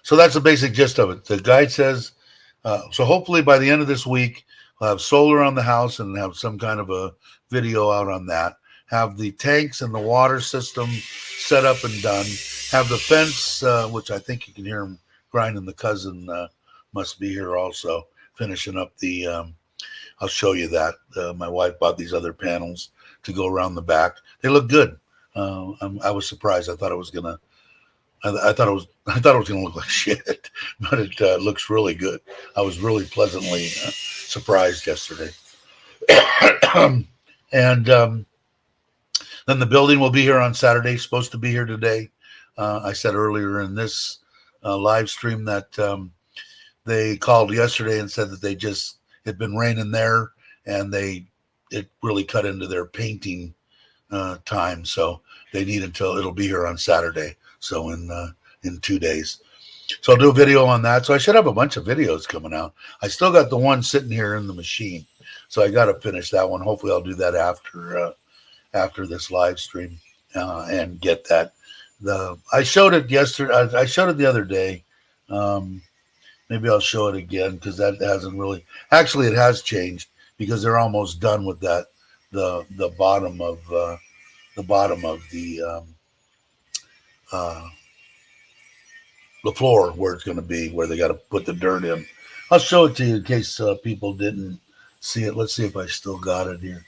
So that's the basic gist of it. The guide says, so hopefully by the end of this week, we'll have solar on the house and have some kind of a video out on that. Have the tanks and the water system set up and done. Have the fence, which I think you can hear him grinding. The cousin must be here also, finishing up the. I'll show you that. My wife bought these other panels to go around the back. They look good. I was surprised. I thought it was gonna. I thought it was going to look like shit, but it looks really good. I was really pleasantly surprised yesterday. And then the building will be here on Saturday. Supposed to be here today. I said earlier in this live stream that they called yesterday and said that they just had been raining there, and it really cut into their painting time, so they need until it'll be here on Saturday. So in 2 days. So I'll do a video on that. So I should have a bunch of videos coming out. I still got the one sitting here in the machine. So I got to finish that one. Hopefully I'll do that after this live stream and get that. I showed it yesterday. I showed it the other day. Maybe I'll show it again because that hasn't really. Actually, it has changed because they're almost done with that. The bottom of the floor where it's going to be, where they got to put the dirt in. I'll show it to you in case people didn't see it. Let's see if I still got it here.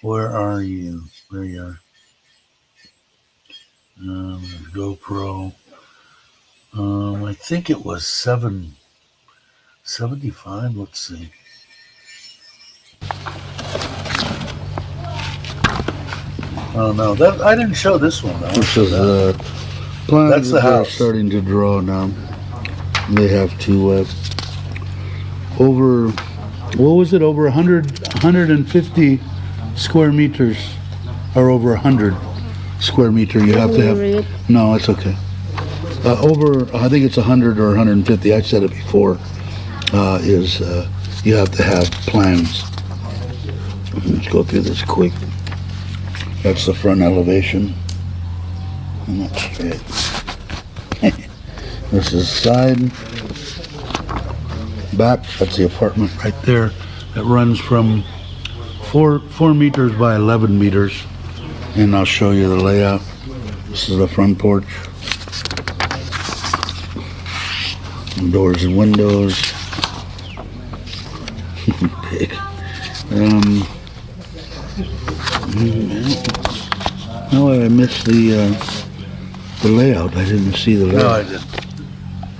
Where are you? There you are. GoPro. I think it was 775. Let's see. Oh no, that I didn't show this one though. This is plans. That's the house starting to draw now. They have to over over 150 square meters, or over 100 square meter. You have to have. No, it's okay. Over, I think it's 100 or 150. I said it before. You have to have plans. Let's go through this quick. That's the front elevation. And that's straight. This is side. Back, that's the apartment right there. That runs from 4 meters by 11 meters. And I'll show you the layout. This is the front porch. Doors and windows. Big. No, I missed the layout. I didn't see the layout. No, I didn't.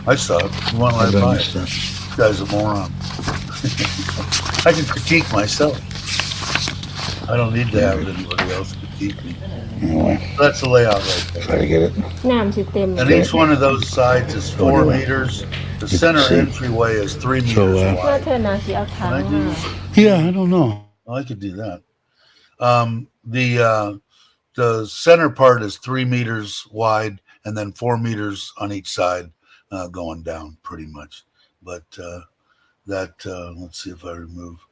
I saw it. You want to buy it? This guy's a moron. I can critique myself. I don't need to have anybody else critique me. Anyway, that's the layout right there. Try to get it. And each one of those sides is 4 meters. The center entryway is 3 meters wide. Can I do that? Yeah, I don't know. I could do that. The center part is 3 meters wide, and then 4 meters on each side going down, pretty much. But let's see if I remove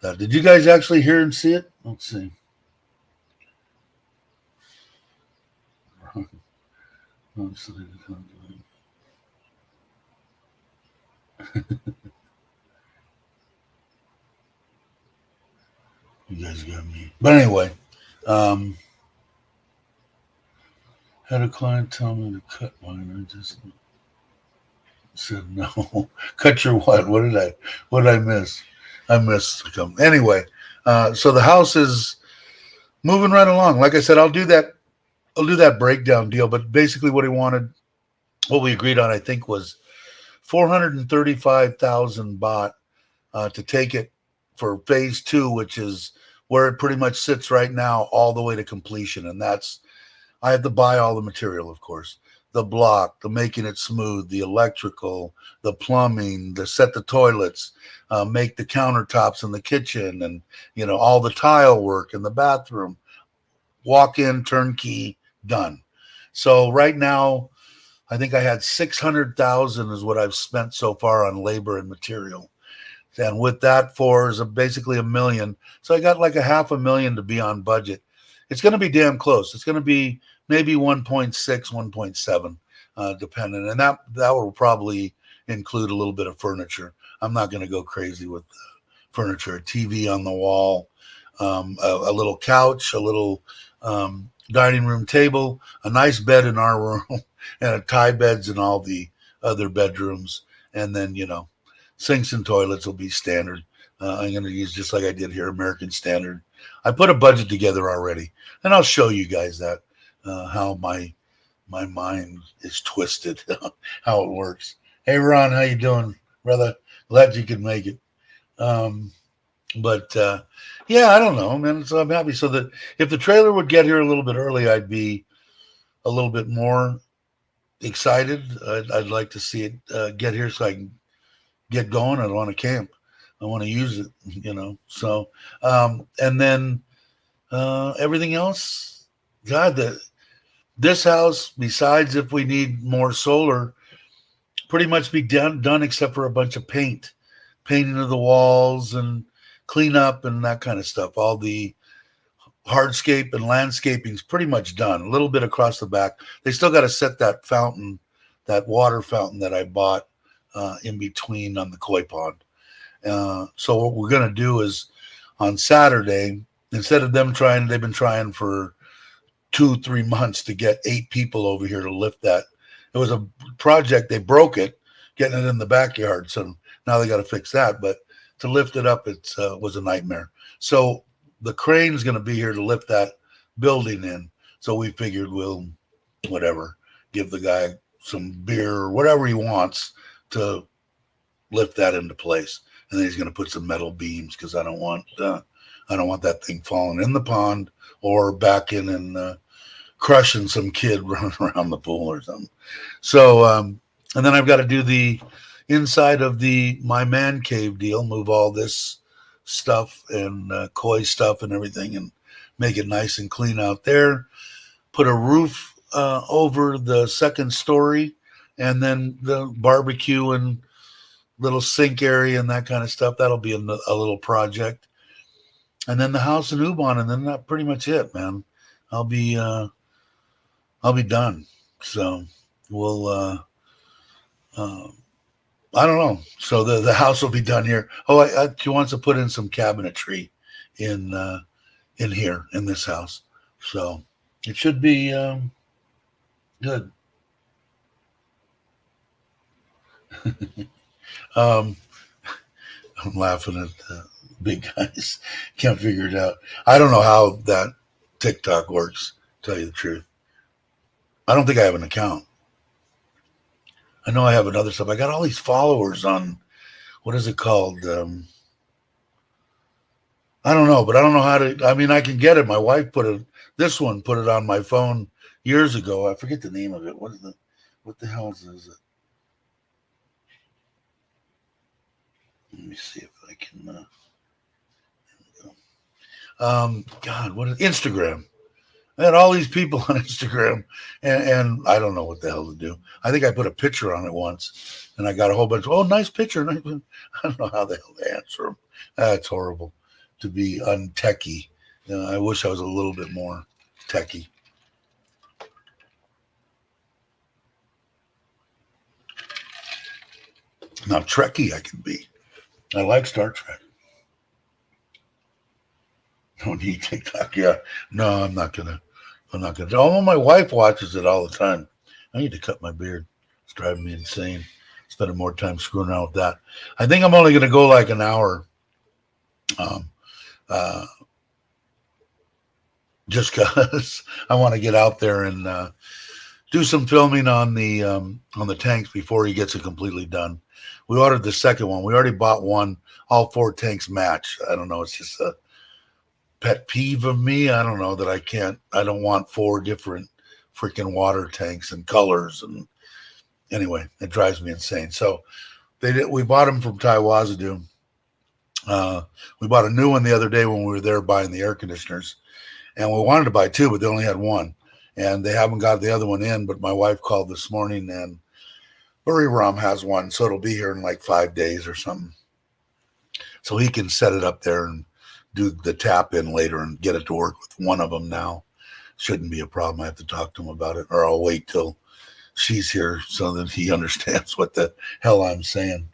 that. Did you guys actually hear and see it? Let's see. You guys got me. But anyway, had a client tell me to cut mine. I just said no. Cut your what? What did I miss? I missed some. Anyway, so the house is moving right along. Like I said, I'll do that breakdown deal. But basically, what we agreed on, I think, was 435,000 baht to take it for phase 2, which is where it pretty much sits right now, all the way to completion. And that's, I have to buy all the material, of course, the block, the making it smooth, the electrical, the plumbing, the set the toilets, make the countertops in the kitchen, and all the tile work in the bathroom, walk in, turnkey, done. So right now, I think I had 600,000 is what I've spent so far on labor and material. And with that, is basically $1 million. So I got like $500,000 to be on budget. It's going to be damn close. It's going to be maybe 1.6, 1.7. dependent, and that will probably include a little bit of furniture. I'm not going to go crazy with furniture. A TV on the wall, a little couch, a little dining room table, a nice bed in our room, and a tie beds in all the other bedrooms, and then sinks and toilets will be standard. I'm going to use just like I did here, American Standard. I put a budget together already, and I'll show you guys that how my mind is twisted, how it works. Hey, Ron, how you doing, brother? Glad you could make it. But yeah, I don't know, man. So I'm happy. So that if the trailer would get here a little bit early, I'd be a little bit more excited. I'd like to see it get here so I can get going. I want to camp. I want to use it, So, and then everything else, God, this house, besides if we need more solar, pretty much be done except for a bunch of painting of the walls and cleanup and that kind of stuff. All the hardscape and landscaping's pretty much done. A little bit across the back. They still got to set that fountain, that water fountain that I bought in between on the koi pond. So what we're going to do is on Saturday, instead of them they've been trying for 2-3 months to get 8 people over here to lift that. It was a project. They broke it, getting it in the backyard. So now they got to fix that. But to lift it up, it was a nightmare. So the crane's going to be here to lift that building in. So we figured we'll, give the guy some beer or whatever he wants to lift that into place. And then he's going to put some metal beams because I don't want that thing falling in the pond or back in and crushing some kid running around the pool or something. So, and then I've got to do the inside of my man cave deal, move all this stuff and koi stuff and everything and make it nice and clean out there. Put a roof over the second story and then the barbecue and little sink area and that kind of stuff. That'll be a little project. And then the house in Ubon, and then that's pretty much it, man. I'll be done. So we'll I don't know. So the house will be done here. Oh, she wants to put in some cabinetry in here in this house. So it should be good. I'm laughing at big guys. Can't figure it out. I don't know how that TikTok works, to tell you the truth. I don't think I have an account. I know I have another stuff. I got all these followers on, what is it called? I don't know, but I don't know how to, I can get it. My wife put it on my phone years ago. I forget the name of it. What the hell is it? Let me see if I can, God, what is Instagram? I had all these people on Instagram, and I don't know what the hell to do. I think I put a picture on it once, and I got a whole bunch of, nice picture. I don't know how the hell to answer them. It's horrible to be untechy. I wish I was a little bit more techie. Now, Trekkie I can be. I like Star Trek. Don't need TikTok. Yeah. No, I'm not gonna. Although my wife watches it all the time. I need to cut my beard. It's driving me insane. Spending more time screwing around with that. I think I'm only gonna go like an hour. Just because I want to get out there and do some filming on the tanks before he gets it completely done. We ordered the second one. We already bought one. All 4 tanks match. I don't know. It's just a pet peeve of me. I don't know that I don't want 4 different freaking water tanks and colors. And anyway, it drives me insane. So we bought them from Taiwazadu. We bought a new one the other day when we were there buying the air conditioners, and we wanted to buy 2, but they only had 1, and they haven't got the other one in. But my wife called this morning, and Ram has one, so it'll be here in like 5 days or something. So he can set it up there and do the tap in later and get it to work with one of them now. Shouldn't be a problem. I have to talk to him about it, or I'll wait till she's here so that he understands what the hell I'm saying.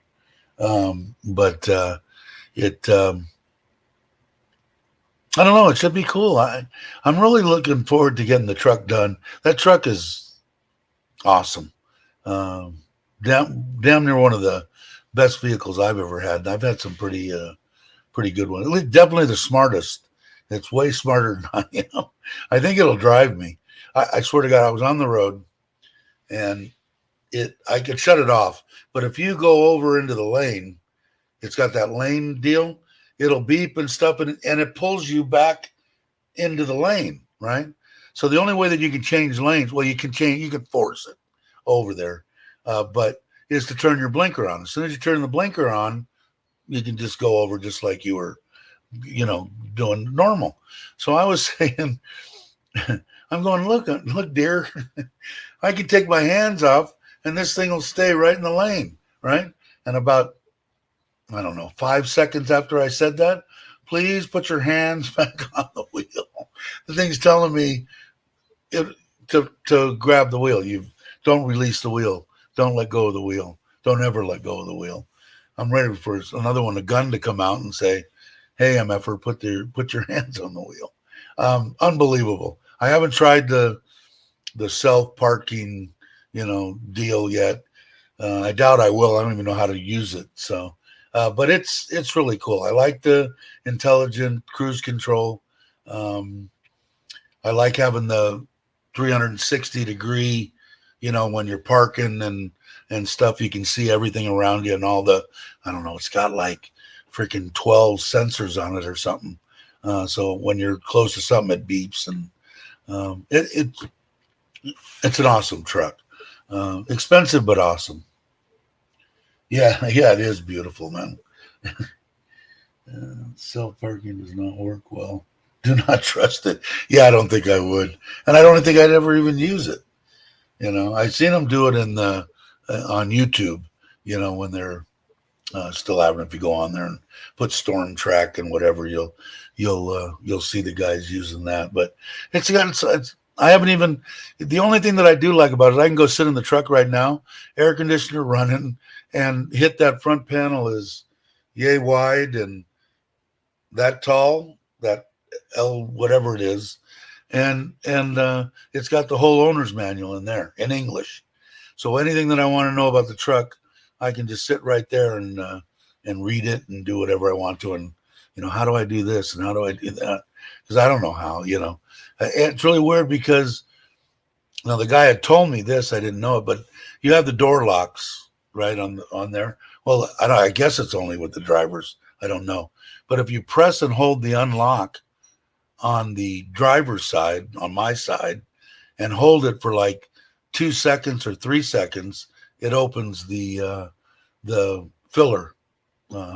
But it, I don't know. It should be cool. I'm really looking forward to getting the truck done. That truck is awesome. Um, damn near one of the best vehicles I've ever had. And I've had some pretty good ones. At least definitely the smartest. It's way smarter than I am. I think it'll drive me. I swear to God, I was on the road and I could shut it off. But if you go over into the lane, it's got that lane deal. It'll beep and stuff, and it pulls you back into the lane, right? So the only way that you can change lanes, well, you can force it over there, but is to turn your blinker on. As soon as you turn the blinker on, you can just go over just like you were, doing normal. So I was saying, I'm going, look, dear, I can take my hands off, and this thing will stay right in the lane, right? And about, I don't know, 5 seconds after I said that, please put your hands back on the wheel. The thing's telling me to grab the wheel. You don't release the wheel. Don't let go of the wheel. Don't ever let go of the wheel. I'm ready for another one, a gun to come out and say, hey, MFer, put your hands on the wheel. Unbelievable. I haven't tried the self-parking, deal yet. I doubt I will. I don't even know how to use it. So, but it's really cool. I like the intelligent cruise control. I like having the 360 degree, when you're parking and stuff, you can see everything around you and all I don't know, it's got like freaking 12 sensors on it or something. So when you're close to something, it beeps, and it's an awesome truck. Expensive, but awesome. Yeah, it is beautiful, man. Self-parking does not work well. Do not trust it. Yeah, I don't think I would. And I don't think I'd ever even use it. I've seen them do it on YouTube, when they're still having, if you go on there and put Storm Track and whatever, you'll see the guys using that. But I haven't even, the only thing that I do like about it, I can go sit in the truck right now, air conditioner running, and hit that front panel is yay wide and that tall, that L whatever it is, and it's got the whole owner's manual in there in English. So anything that I want to know about the truck, I can just sit right there and read it and do whatever I want to. And how do I do this and how do I do that? Because I don't know how. It's really weird because the guy had told me this, I didn't know it, but you have the door locks right on there. Well, I guess it's only with the drivers. I don't know. But if you press and hold the unlock on the driver's side, on my side, and hold it for like 2 seconds or 3 seconds, it opens the filler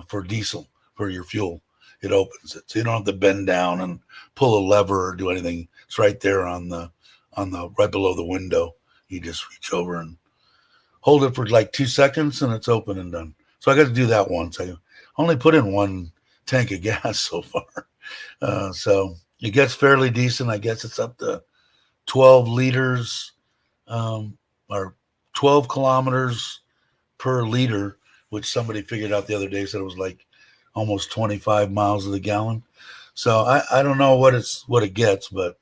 for diesel, for your fuel. It opens it, so you don't have to bend down and pull a lever or do anything. It's right there on the right below the window. You just reach over and hold it for like 2 seconds, and it's open and done. So I got to do that once. I only put in 1 tank of gas so far, so it gets fairly decent. I guess it's up to 12 liters, or 12 kilometers per liter, which somebody figured out the other day, said it was like almost 25 miles of the gallon. So I don't know what it gets, but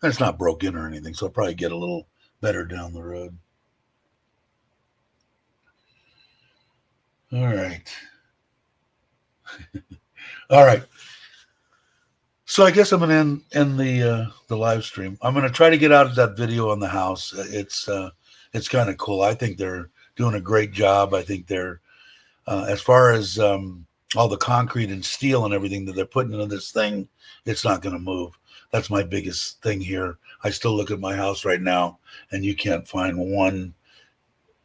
it's not broken or anything. So I'll probably get a little better down the road. All right. All right. So I guess I'm gonna end the live stream. I'm gonna try to get out of that video on the house. It's kind of cool. I think they're doing a great job. I think they're as far as all the concrete and steel and everything that they're putting into this thing, it's not going to move. That's my biggest thing here. I still look at my house right now, and you can't find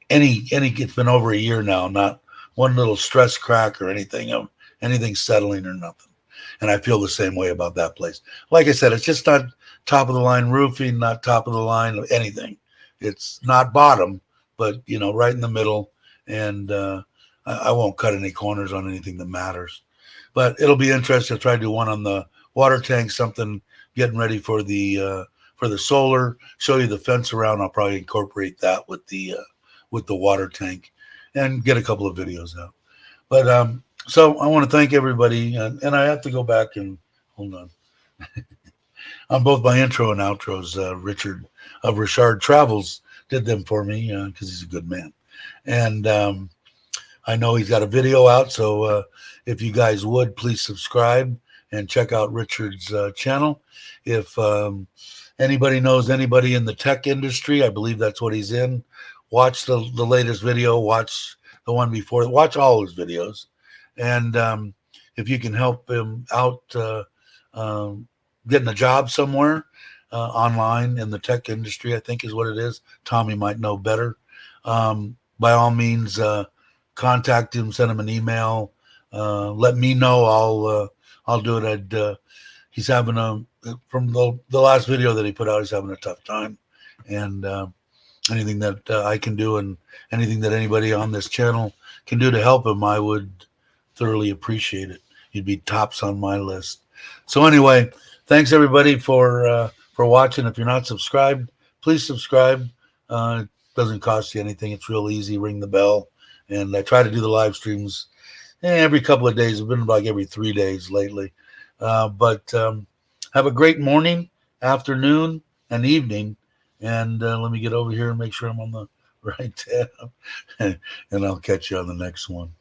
it's been over a year now, not one little stress crack or anything of anything settling or nothing. And I feel the same way about that place. Like I said, it's just not top of the line roofing, not top of the line of anything. It's not bottom, but right in the middle. And I won't cut any corners on anything that matters. But it'll be interesting. I'll try to do one on the water tank, something getting ready for the for the solar, show you the fence around. I'll probably incorporate that with the water tank and get a couple of videos out. But so I want to thank everybody, and I have to go back and hold on both my intro and outros. Richard of Richard Travels did them for me because he's a good man, and I know he's got a video out. So if you guys would please subscribe and check out Richard's channel. If anybody knows anybody in the tech industry, I believe that's what he's in. Watch the latest video. Watch the one before. Watch all his videos, and if you can help him out getting a job somewhere online in the tech industry, I think is what it is. Tommy might know better. By all means, contact him. Send him an email. Let me know. I'll do it. He's having from the last video that he put out, he's having a tough time, and anything that I can do and anything that anybody on this channel can do to help him, I would thoroughly appreciate it. You'd be tops on my list. So anyway, thanks everybody for watching. If you're not subscribed, please subscribe. It doesn't cost you anything. It's real easy. Ring the bell, and I try to do the live streams every couple of days. It's been like every 3 days lately. But have a great morning, afternoon, and evening. And let me get over here and make sure I'm on the right tab. And I'll catch you on the next one.